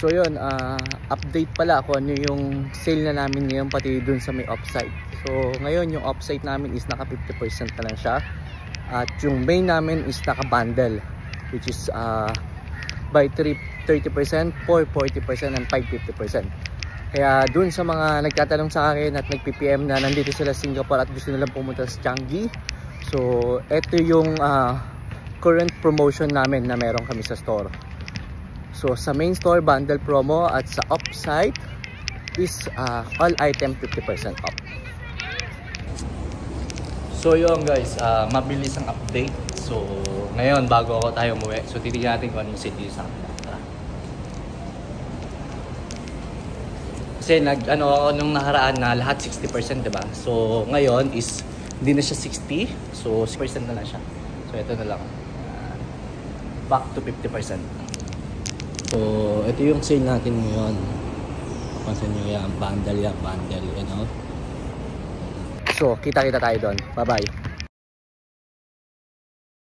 So yun, update pala kung ano yung sale na namin ngayon pati dun sa may offsite. So ngayon yung offsite namin is naka 50% na lang siya. At yung main namin is naka bundle, which is buy 30%, for 40% and 50%. Kaya dun sa mga nagtatanong sa akin at nag-PPM na nandito sila sa Singapore at gusto nilang pumunta sa Changi, so ito yung current promotion namin na meron kami sa store. So sa main store bundle promo at sa offsite is all item 50% off. So yun guys, mabilis ang update. So ngayon bago tayo umuwi, so titignan natin kung anong sale dito sa akin. Kasi nung nakaraan na lahat 60%, diba? So ngayon is hindi na siya 60, so 6% na lang siya. So ito na lang, back to 50%. So ito yung sale natin ngayon. Papansin nyo yan, bundle, you know. So kita tayo doon. Bye bye.